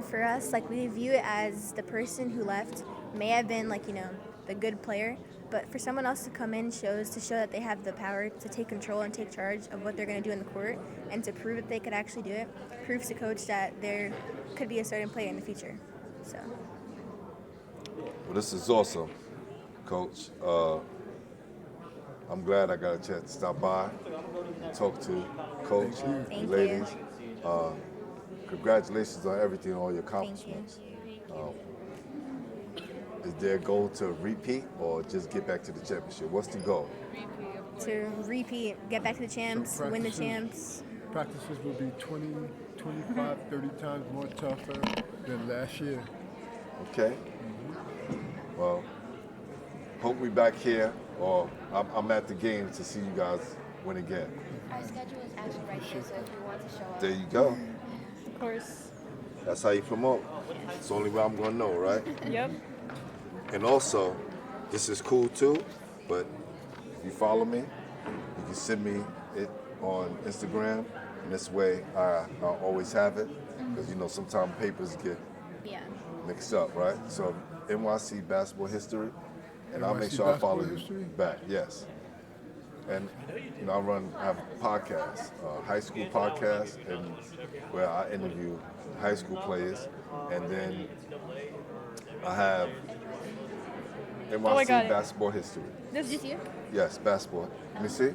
For us, we view it as the person who left may have been the good player, but for someone else to come in to show that they have the power to take control and take charge of what they're going to do in the court, and to prove that they could actually do it, proves to coach that there could be a certain player in the future. So.
Well, this is awesome, Coach. I'm glad I got a chance to stop by, talk to Coach,
Thank you.
ladies. Congratulations on everything, all your accomplishments. Is there a goal to repeat or just get back to the championship? What's the goal?
To repeat, get back to the champs, win the champs.
Practices will be 20, 25, 30 times more tougher than last year.
Okay. Well, hope we back here, or I'm at the game to see you guys win again.
Our schedule is actually right here, so if you want to show up.
There you go.
Of course.
That's how you promote. It's the only way I'm gonna know, right?
Yep.
And also, this is cool too, but if you follow me, you can send me it on Instagram, and this way I'll always have it, because you know sometimes papers get mixed up, right? So NYC basketball history, and I'll make
NYC
sure I follow
basketball
you
history?
back, yes. And you know, I have a podcast, high school podcast, and where I interview high school players, and then I have NYC basketball history.
This is you?
Yes, basketball. Let me see.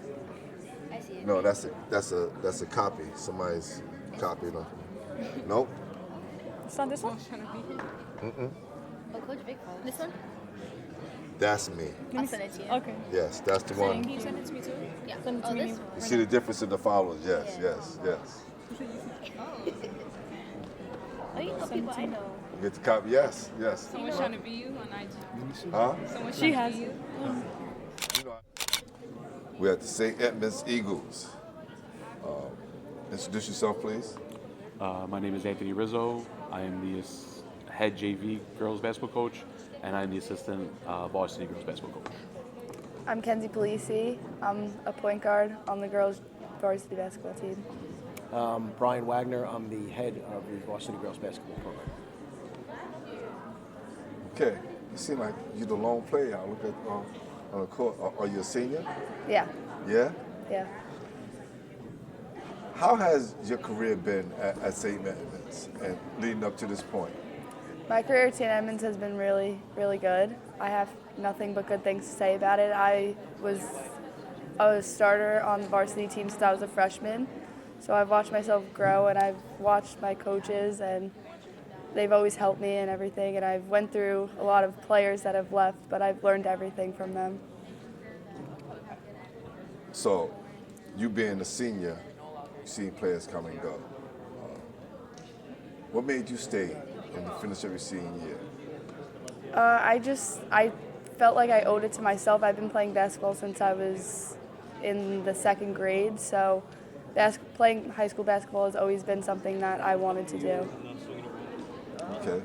I see it.
No, that's a copy. Somebody's copy. No. Nope.
It's not this one?
Mm-mm.
Oh, Coach Big phone. This one?
That's me.
I'll send it to you.
Okay.
Yes, that's the one.
Can you send it to me too?
Yeah.
Send it to
Oh,
me.
this
You see the difference in the followers? Yes, yes, yes.
Oh, you know people I know.
You get the copy? Yes, yes.
Someone's trying to be you on IG.
Huh?
Someone's
She
trying
has
to be you.
We're at the St. Edmunds Eagles. Introduce yourself, please.
My name is Anthony Rizzo. I am the head JV girls basketball coach, and I'm the assistant varsity girls basketball coach.
I'm Kenzie Polisi. I'm a point guard on the girls varsity basketball team.
Brian Wagner. I'm the head of the varsity girls basketball program.
Okay, you seem like you're the lone player. I look at on the court. Are you a senior?
Yeah,
Yeah.
yeah.
How has your career been at St. Edmunds and leading up to this point?
My career at St. Edmunds has been really, really good. I have nothing but good things to say about it. I was a starter on the varsity team since I was a freshman, so I've watched myself grow, and I've watched my coaches, and they've always helped me and everything, and I've went through a lot of players that have left, but I've learned everything from them.
So, you being a senior, you see players come and go. What made you stay and finish every senior year?
I felt like I owed it to myself. I've been playing basketball since I was in the second grade, so playing high school basketball has always been something that I wanted to do.
Okay.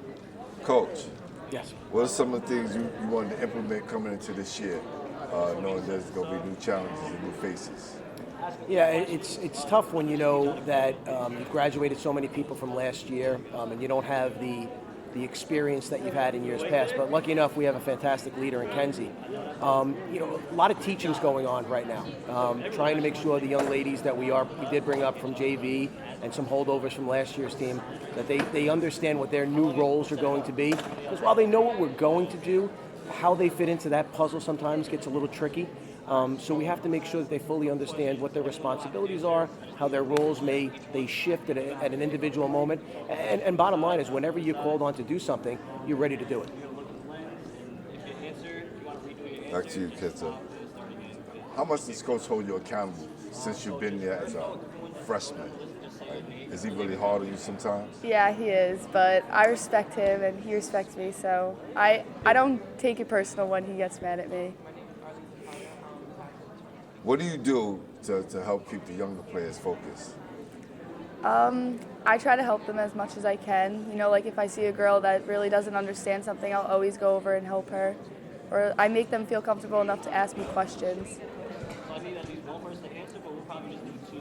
Coach.
Yes.
What are some of the things you wanted to implement coming into this year, knowing there's going to be new challenges and new faces?
Yeah, it's tough when you know that you've graduated so many people from last year, and you don't have the experience that you've had in years past. But lucky enough, we have a fantastic leader in Kenzie. A lot of teaching's going on right now, trying to make sure the young ladies that we did bring up from JV and some holdovers from last year's team, that they understand what their new roles are going to be. Because while they know what we're going to do, how they fit into that puzzle sometimes gets a little tricky. So we have to make sure that they fully understand what their responsibilities are, how their roles they shift at an individual moment. And bottom line is, whenever you're called on to do something, you're ready to do it.
Back to you, Kitsa. How much does Coach hold you accountable since you've been there as a freshman? Like, is he really hard on you sometimes?
Yeah, he is, but I respect him and he respects me, so I don't take it personal when he gets mad at me.
What do you do to help keep the younger players focused?
I try to help them as much as I can. You know, like if I see a girl that really doesn't understand something, I'll always go over and help her. Or I make them feel comfortable enough to ask me questions.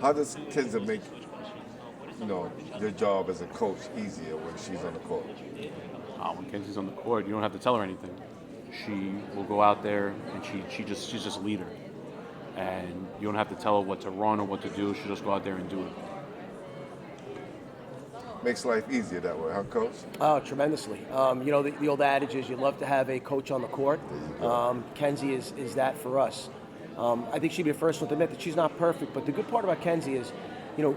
How does Kenza make, your job as a coach easier when she's on the court?
When Kenzie's on the court, you don't have to tell her anything. She will go out there and she's just a leader. And you don't have to tell her what to run or what to do. She'll just go out there and do it.
Makes life easier that way, huh, Coach?
Oh, tremendously. The old adage is you love to have a coach on the court. Kenzie is that for us. I think she'd be the first one to admit that she's not perfect, but the good part about Kenzie is,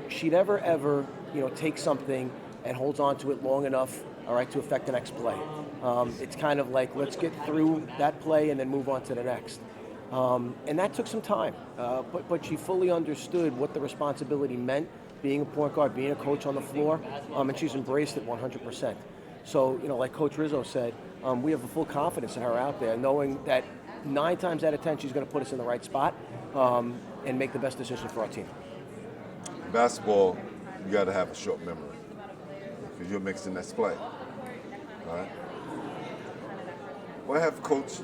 she never ever, takes something and holds on to it long enough, all right, to affect the next play. It's kind of like, let's get through that play and then move on to the next. And that took some time, but she fully understood what the responsibility meant, being a point guard, being a coach on the floor, and she's embraced it 100%. So, like Coach Rizzo said, we have a full confidence in her out there, knowing that 9 times out of 10, she's going to put us in the right spot and make the best decision for our team.
Basketball, you got to have a short memory because you're mixing that play. All right. What have Coach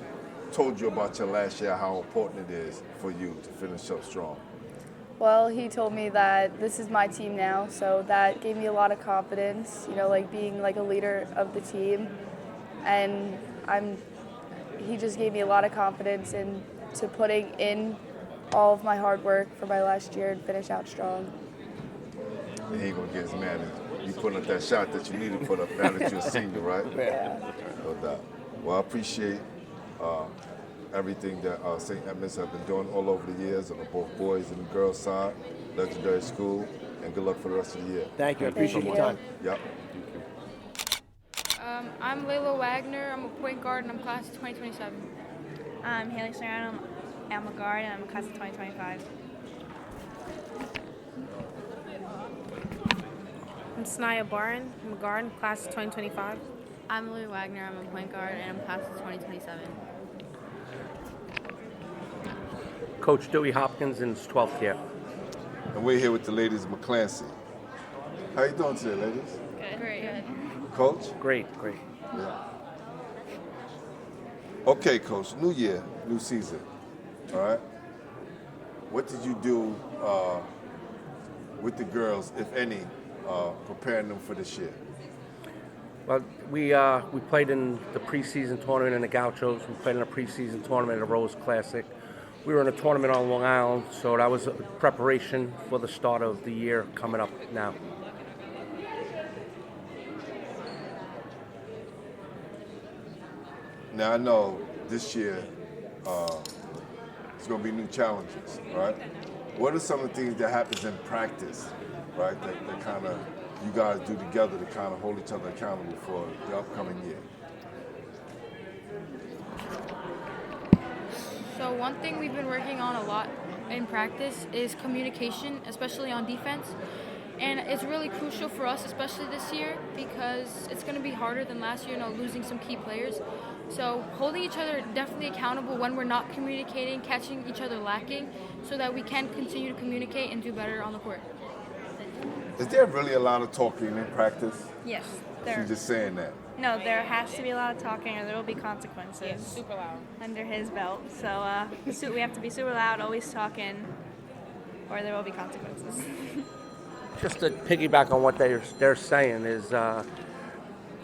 told you about your last year, how important it is for you to finish up strong?
Well, he told me that this is my team now, so that gave me a lot of confidence, you know, like being like a leader of the team. And he just gave me a lot of confidence into putting in all of my hard work for my last year and finish out strong.
And he ain't gonna get as mad as you putting up that shot that you need to put up now that you're a senior, right?
Yeah.
No doubt. Well, I appreciate everything that St. Edmunds have been doing all over the years on the both boys and the girls side. Legendary school, and good luck for the rest of the year.
Thank you. I appreciate your time.
Yep.
I'm Layla Wagner. I'm a point guard, and I'm class of 2027.
I'm Haley Serrano. I'm a guard, and I'm class of 2025.
I'm Sanaya Barron. I'm a guard, class of 2025.
I'm Lily Wagner. I'm a point guard, and I'm class of 2027.
Coach Dewey Hopkins in his 12th year.
And we're here with the ladies of McClancy. How you doing today, ladies?
Good. Great.
Coach?
Great.
Yeah. Okay, Coach. New year, new season. All right. What did you do with the girls, if any, preparing them for this year?
Well, we played in the preseason tournament in the Gauchos. We played in a preseason tournament at the Rose Classic. We were in a tournament on Long Island, so that was a preparation for the start of the year coming up now.
Now, I know this year there's going to be new challenges, right? What are some of the things that happens in practice, right, that kind of you guys do together to kind of hold each other accountable for the upcoming year?
So one thing we've been working on a lot in practice is communication, especially on defense. And it's really crucial for us, especially this year, because it's going to be harder than last year, losing some key players. So holding each other definitely accountable when we're not communicating, catching each other lacking, so that we can continue to communicate and do better on the court.
Is there really a lot of talking in practice?
Yes.
She's just saying that.
No, there has to be a lot of talking, or there will be consequences.
Yeah, super loud.
Under his belt. So we have to be super loud, always talking, or there will be consequences.
Just to piggyback on what they're saying is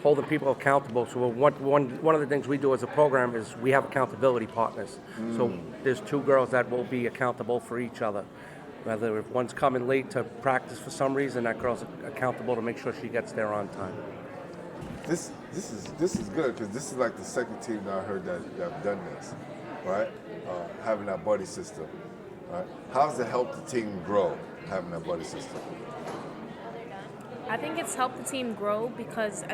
holding people accountable. So one of the things we do as a program is we have accountability partners. So there's 2 girls that will be accountable for each other. Whether if one's coming late to practice for some reason, that girl's accountable to make sure she gets there on time.
This is good because this is like the second team that I heard that have done this, right? Having that buddy system, right? How does it help the team grow, having that buddy system?
I think it's helped the team grow because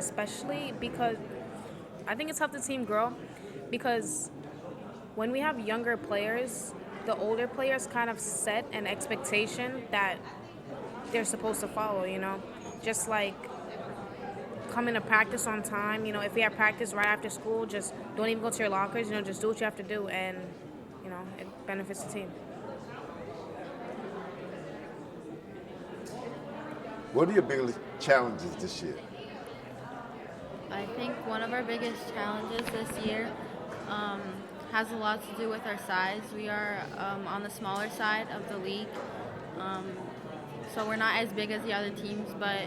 when we have younger players, the older players kind of set an expectation that they're supposed to follow, just like coming to practice on time. If we have practice right after school, just don't even go to your lockers, just do what you have to do, and it benefits the team.
What are your biggest challenges this year?
I think one of our biggest challenges this year has a lot to do with our size. We are on the smaller side of the league, so we're not as big as the other teams, but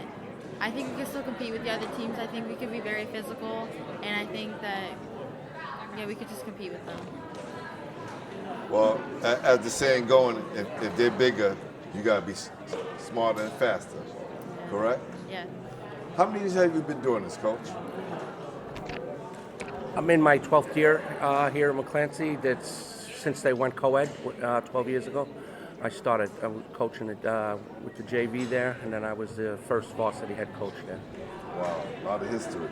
I think we can still compete with the other teams. I think we could be very physical, and I think that, we could just compete with them.
Well, as the saying going, if they're bigger, you got to be smarter and faster, correct?
Yeah.
How many years have you been doing this, Coach? I'm in my 12th year here at McClancy. That's since they went co-ed 12 years ago. I started coaching with the JV there, and then I was the first varsity head coach there.
Wow, a lot of history.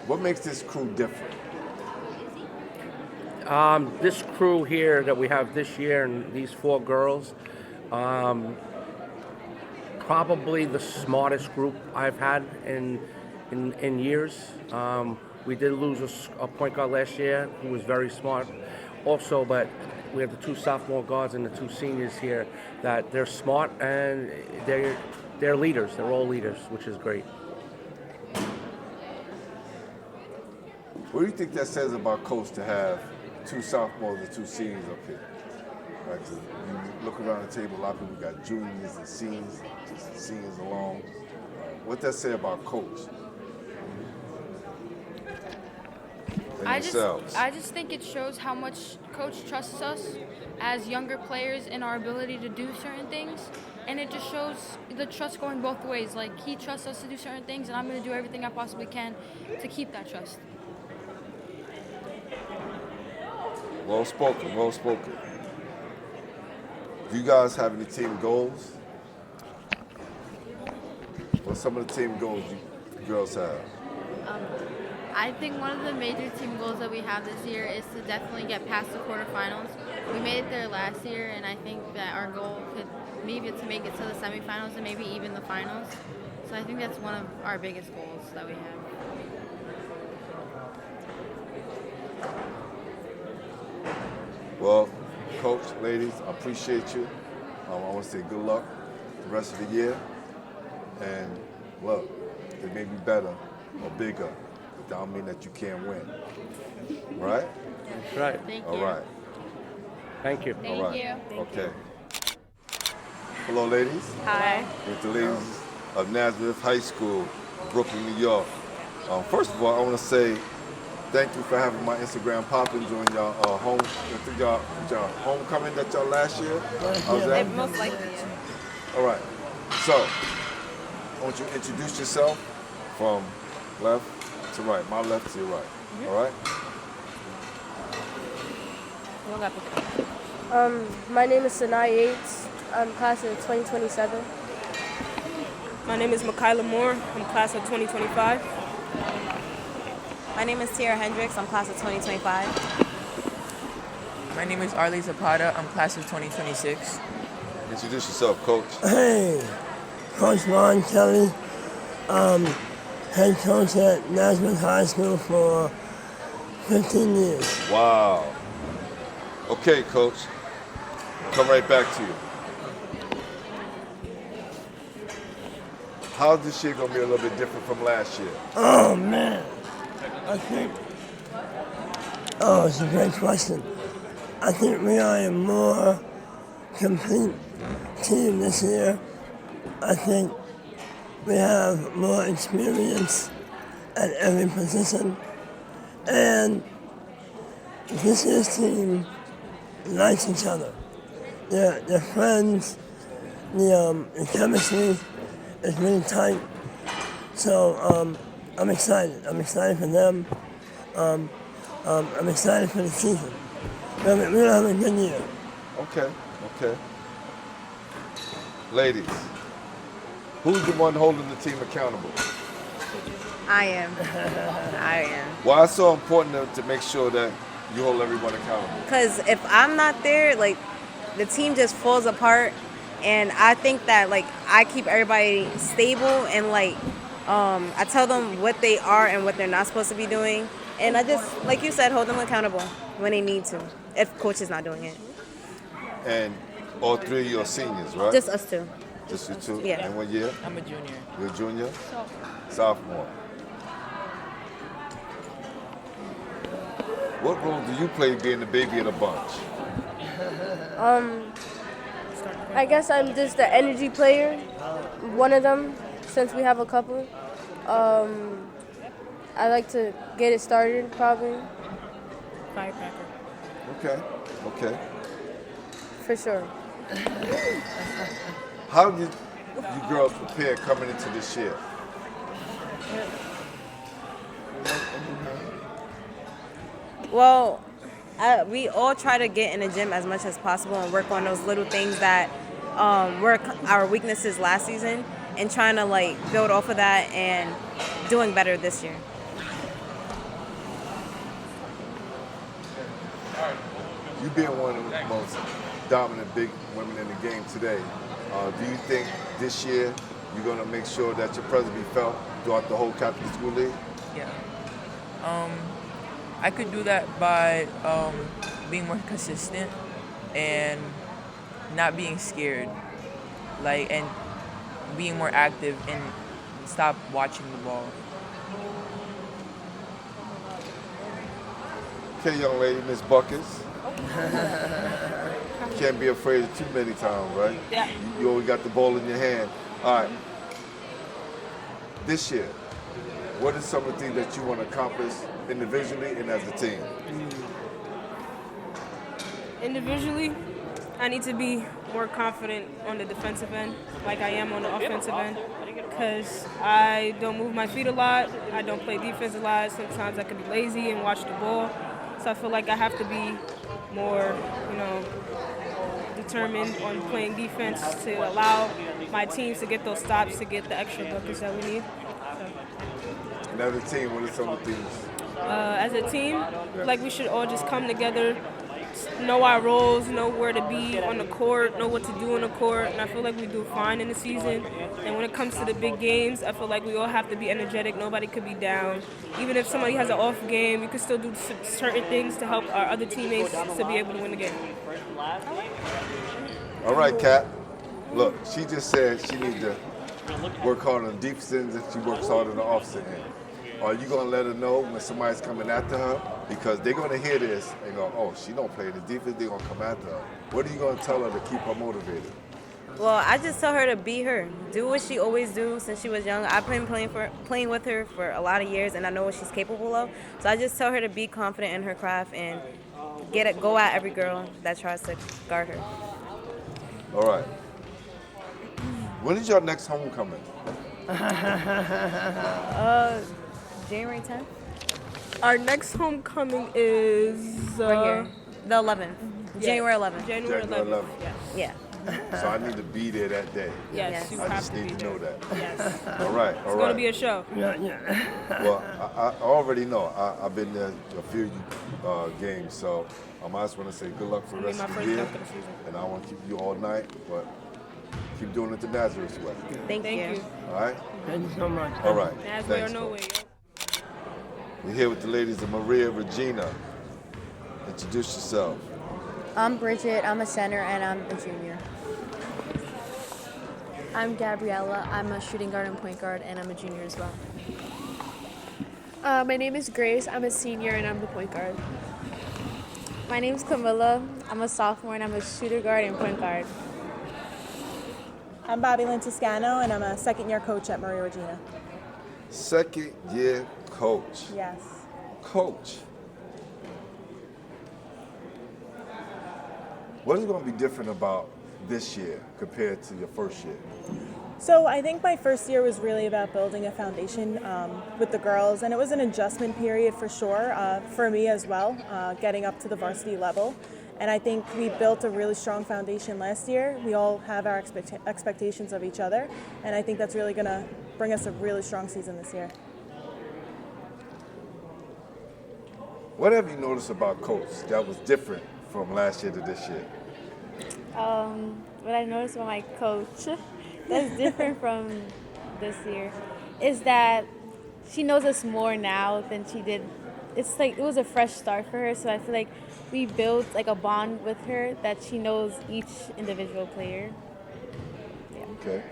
What makes this crew different?
This crew here that we have this year, and these 4 girls, probably the smartest group I've had in years. We did lose a point guard last year who was very smart. Also, but we have the 2 sophomore guards and the 2 seniors here that they're smart and they're leaders. They're all leaders, which is great.
What do you think that says about Coach to have 2 sophomores and 2 seniors up here? Right, 'cause you look around the table, a lot of people got juniors and seniors, just seniors alone. What does that say about Coach? And
I
yourselves?
just think it shows how much Coach trusts us as younger players in our ability to do certain things, and it just shows the trust going both ways. Like, he trusts us to do certain things, and I'm going to do everything I possibly can to keep that trust.
Well spoken, well spoken. Do you guys have any team goals? What some of the team goals you girls have?
I think one of the major team goals that we have this year is to definitely get past the quarterfinals. We made it there last year, and I think that our goal could maybe to make it to the semifinals and maybe even the finals. So I think that's one of our biggest goals that we have.
Well, Coach, ladies, I appreciate you. I want to say good luck the rest of the year. And look, it may be better or bigger, but that don't mean that you can't win. Right?
That's right.
Thank
All
you.
right.
Thank you.
All right. Okay. Hello, ladies.
Hi.
With the ladies of Nazareth High School, Brooklyn, New York. First of all, I want to say thank you for having my Instagram popping during your your homecoming that y'all last year. How's that?
Most likely, yeah.
All right. So, I want you to introduce yourself from left to right. My left to your right. All right?
My name is Sanai Yates. I'm class of 2027.
My name is Makayla Moore. I'm class of 2025.
My name is Tiara Hendricks. I'm class of 2025.
My name is Arlie Zapata. I'm class of 2026.
Introduce yourself, Coach.
Hey, Coach Ron Kelly, head coach at Nazareth High School for 15 years.
Wow. Okay, Coach. Come right back to you. How's this year gonna be a little bit different from last year?
Oh man, I think. Oh, it's a great question. I think we are a more complete team this year. I think we have more experience at every position, and this year's team likes each other. They're friends. The chemistry is really tight. So I'm excited. I'm excited for them. I'm excited for the season. We're going to have a good year.
Okay. Ladies, who's the one holding the team accountable?
I am. I am.
Why it's so important to make sure that you hold everyone accountable?
Because if I'm not there, like, the team just falls apart. And I think that, like, I keep everybody stable and, like, I tell them what they are and what they're not supposed to be doing. And I just, like you said, hold them accountable when they need to, if coach is not doing it.
And all three of you are seniors, right?
Just us two.
Just you two?
Yeah.
And what year?
I'm a junior.
You're a junior? Sophomore. What role do you play being the baby of the bunch?
I guess I'm just the energy player, one of them, since we have a couple. I like to get it started, probably.
Firecracker.
Okay.
For sure.
How did you girls prepare coming into this year?
Well, we all try to get in the gym as much as possible and work on those little things that were our weaknesses last season and trying to, like, build off of that and doing better this year.
You being one of the most dominant big women in the game today, do you think this year you're going to make sure that your presence be felt throughout the whole Catholic School League?
Yeah. I could do that by being more consistent and not being scared, and being more active and stop watching the ball.
Okay, young lady, Miss Buckets. Can't be afraid of too many times, right?
Yeah.
You always got the ball in your hand. All right. This year, what are some of the things that you want to accomplish individually and as a team?
Individually, I need to be more confident on the defensive end, like I am on the offensive end, because I don't move my feet a lot. I don't play defense a lot. Sometimes I can be lazy and watch the ball. So I feel like I have to be more, determined on playing defense to allow my teams to get those stops, to get the extra buckets that we need.
And as a team, what are some of the things?
As a team, we should all just come together, know our roles, know where to be on the court, know what to do on the court, and I feel like we do fine in the season. And when it comes to the big games, I feel like we all have to be energetic. Nobody could be down. Even if somebody has an off game, we could still do certain things to help our other teammates to be able to win the game.
All right, Kat. Look, she just said she needs to work hard on the defense and she works hard on the offensive end. Are you going to let her know when somebody's coming after her? Because they're going to hear this and go, oh, she don't play the defense, they're going to come after her. What are you going to tell her to keep her motivated?
Well, I just tell her to be her. Do what she always do since she was young. I've been playing with her for a lot of years, and I know what she's capable of. So I just tell her to be confident in her craft and go at every girl that tries to guard her.
All right. When is your next homecoming?
January 10th?
Our next homecoming is
right here. The 11th.
Yeah.
January 11th.
January 11th.
Yeah.
So I need to be there that day.
Yes, you
I
have
just
to
need
be
to know that.
Yes.
All right,
It's going to be a show.
Well, I already know. I've been there a few games, so I just want to say good luck for the rest of the year. And I want to keep you all night, but keep doing it the Nazareth way.
Thank you.
All right?
Thank you so much.
All right.
Nazareth or
Thanks,
no
folks.
way.
We're here with the ladies of Maria Regina. Introduce yourself.
I'm Bridget, I'm a center, and I'm a junior.
I'm Gabriella. I'm a shooting guard and point guard, and I'm a junior as well.
My name is Grace. I'm a senior, and I'm the point guard.
My name's Camilla. I'm a sophomore, and I'm a shooter guard and point guard.
I'm Bobby Lynn Toscano, and I'm a second-year coach at Maria Regina.
Second-year coach.
Yes.
Coach. What is going to be different about this year compared to your first year?
So I think my first year was really about building a foundation with the girls, and it was an adjustment period for sure, for me as well, getting up to the varsity level. And I think we built a really strong foundation last year. We all have our expectations of each other, and I think that's really going to bring us a really strong season this year.
What have you noticed about Coach that was different from last year to this year?
What I noticed about my coach that's different from this year is that she knows us more now than she did. It's like it was a fresh start for her, so I feel like we built like a bond with her that she knows each individual player. Yeah.
Okay.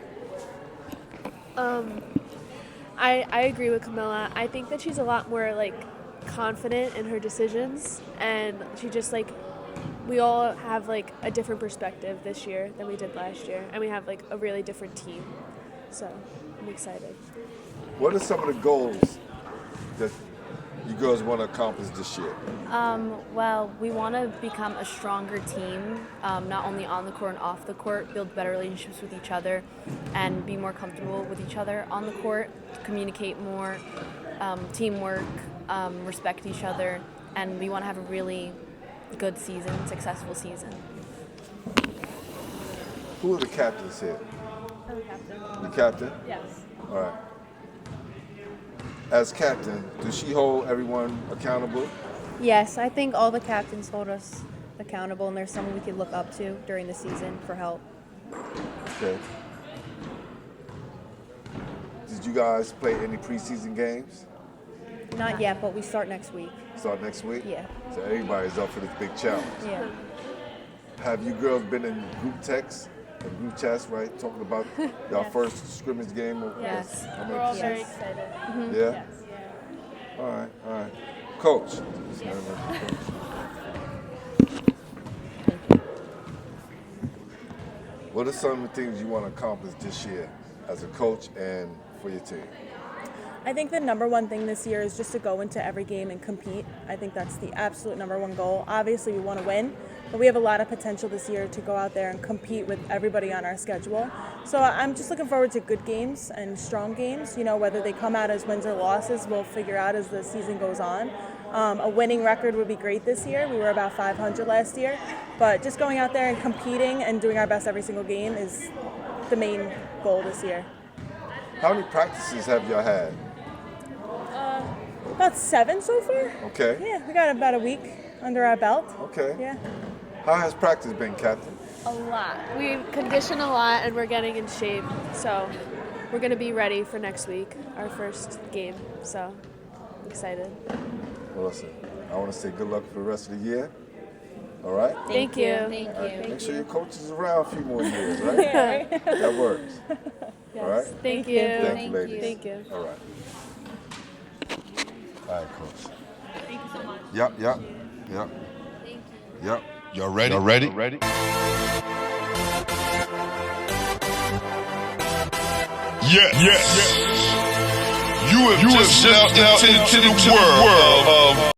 I agree with Camilla. I think that she's a lot more confident in her decisions, and she just we all have a different perspective this year than we did last year, and we have a really different team. So I'm excited.
What are some of the goals that you girls want to accomplish this year?
Well, we want to become a stronger team, not only on the court and off the court, build better relationships with each other, and be more comfortable with each other on the court, communicate more, teamwork, respect each other, and we want to have a really good season, successful season.
Who are the captains here?
I'm the captain.
The captain?
Yes.
All right. As captain, does she hold everyone accountable?
Yes, I think all the captains hold us accountable, and there's someone we could look up to during the season for help.
Okay. Did you guys play any preseason games?
Not yet, but we start next week.
Start next week?
Yeah.
So everybody's up for this big challenge.
Yeah.
Have you girls been in group texts and group chats, right? Talking about y'all first scrimmage game?
Yes.
How many
We're all
percent?
very excited.
Yeah? All right. Coach. What are some of the things you want to accomplish this year as a coach and for your team?
I think the number one thing this year is just to go into every game and compete. I think that's the absolute number one goal. Obviously, we want to win, but we have a lot of potential this year to go out there and compete with everybody on our schedule. So I'm just looking forward to good games and strong games. You know, whether they come out as wins or losses, we'll figure out as the season goes on. A winning record would be great this year. We were about 500 last year, but just going out there and competing and doing our best every single game is the main goal this year.
How many practices have y'all had?
About 7 so far.
Okay.
Yeah, we got about a week under our belt.
Okay.
Yeah.
How has practice been, Captain?
A lot. We condition a lot and we're getting in shape. So we're going to be ready for next week, our first game. So I'm excited.
Well, listen, I want to say good luck for the rest of the year. All right?
Thank you.
Thank
All right.
you.
Make sure your coach is around a few more years, right?
Yeah.
That works.
Yes.
All right?
Thank you.
Thank you, ladies.
Thank you.
All right. All right, coach.
Thank you so much.
Yep.
Thank you.
Yep.
Y'all ready?
Y'all ready?
Yes. You have just stepped out into the world of